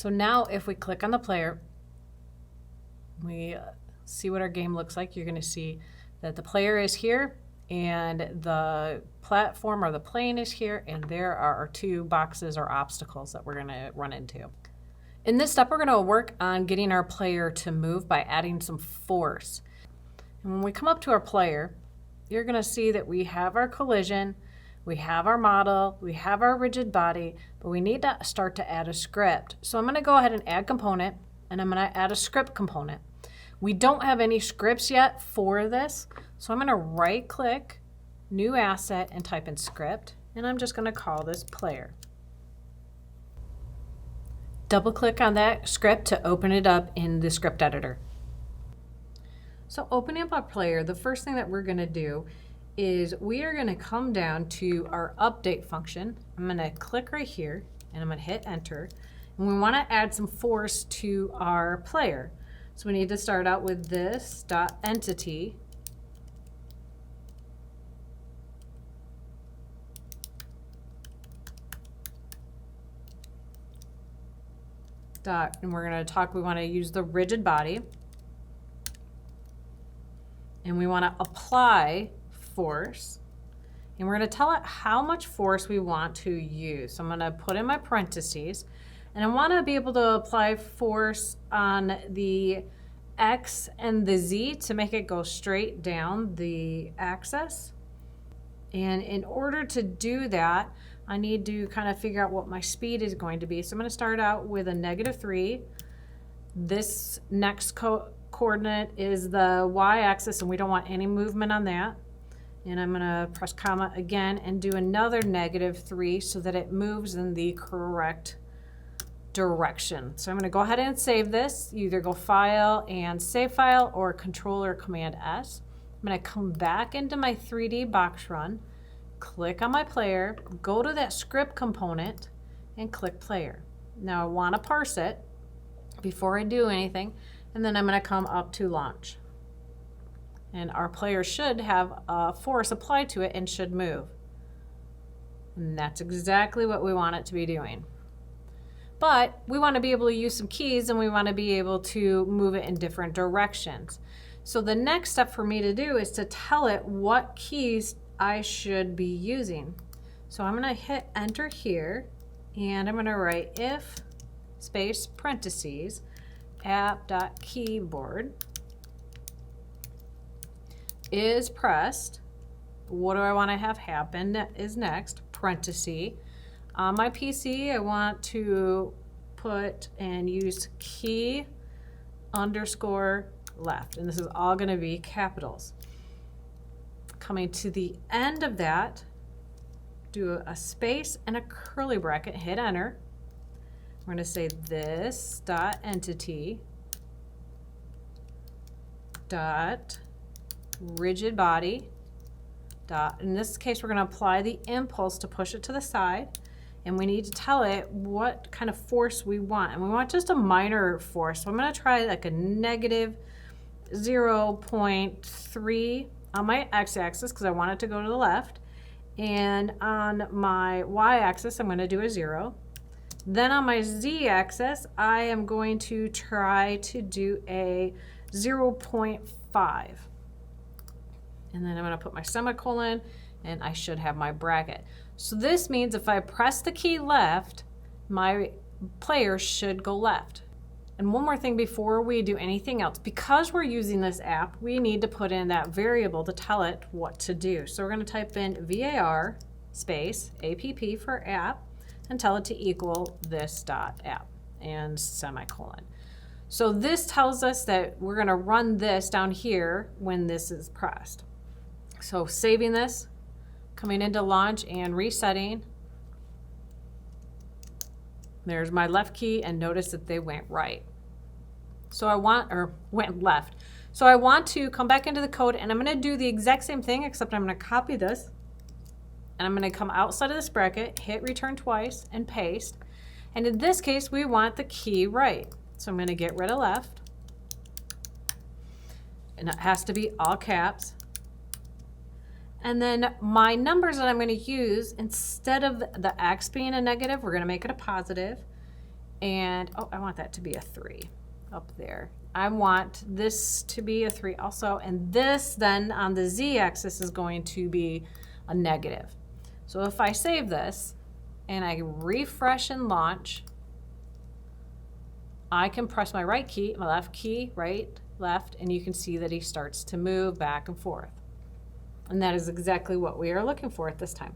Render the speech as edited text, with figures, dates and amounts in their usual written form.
So now if we click on the player, we see what our game looks like. You're going to see that the player is here and the platform or the plane is here, and there are our two boxes or obstacles that we're going to run into. In this step, we're going to work on getting our player to move by adding some force. And when we come up to our player, you're going to see that we have our collision, we have our model, we have our rigid body, but we need to start to add a script. So I'm going to go ahead and add component, and I'm going to add a script component. We don't have any scripts yet for this, so I'm going to right click, new asset, and type in script, and I'm just going to call this player. Double click on that script to open it up in the script editor. So opening up our player, the first thing that we're going to do is we are going to come down to our update function. I'm going to click right here and I'm going to hit enter, and we want to add some force to our player. So we need to start out with this dot entity dot, and we're going to talk, we want to use the rigid body, and we want to apply force, and we're going to tell it how much force we want to use. So I'm going to put in my parentheses, and I want to be able to apply force on the X and the Z to make it go straight down the axis. And in order to do that, I need to kind of figure out what my speed is going to be. So I'm going to start out with a -3. This next coordinate is the y-axis, and we don't want any movement on that. And I'm going to press comma again and do another -3 so that it moves in the correct direction. So I'm going to go ahead and save this. You either go File and Save File, or Control or Command S. I'm going to come back into my 3D box run, click on my player, go to that script component, and click player. Now I want to parse it before I do anything, and then I'm going to come up to launch. And our player should have a force applied to it and should move. And that's exactly what we want it to be doing. But we want to be able to use some keys, and we want to be able to move it in different directions. So the next step for me to do is to tell it what keys I should be using. So I'm going to hit enter here, and I'm going to write if space parentheses app.keyboard is pressed. What do I want to have happen is next, parenthesis. On my PC, I want to put and use key underscore left, and this is all going to be capitals. Coming to the end of that, do a space and a curly bracket, hit enter. We're going to say this dot entity dot rigid body dot, in this case we're going to apply the impulse to push it to the side, and we need to tell it what kind of force we want, and we want just a minor force. So I'm going to try like a -0.3 on my x-axis because I want it to go to the left, and on my y-axis I'm going to do a 0. Then on my z-axis I am going to try to do a 0.5, and then I'm going to put my semicolon, and I should have my bracket. So this means if I press the key left, my player should go left. And one more thing before we do anything else, because we're using this app, we need to put in that variable to tell it what to do. So we're going to type in var space app for app and tell it to equal this dot app and semicolon. So this tells us that we're going to run this down here when this is pressed. So saving this, coming into launch and resetting. There's my left key, and notice that they went right. So I want, or went left. So I want to come back into the code, and I'm going to do the exact same thing, except I'm going to copy this, and I'm going to come outside of this bracket, hit return twice, and paste. And in this case, we want the key right. So I'm going to get rid of left, and it has to be all caps. And then my numbers that I'm going to use, instead of the X being a negative, we're going to make it a positive. And, oh, I want that to be a 3 up there. I want this to be a 3 also, and this then on the z-axis is going to be a negative. So if I save this and I refresh and launch, I can press my right key, my left key, right, left, and you can see that he starts to move back and forth. And that is exactly what we are looking for at this time.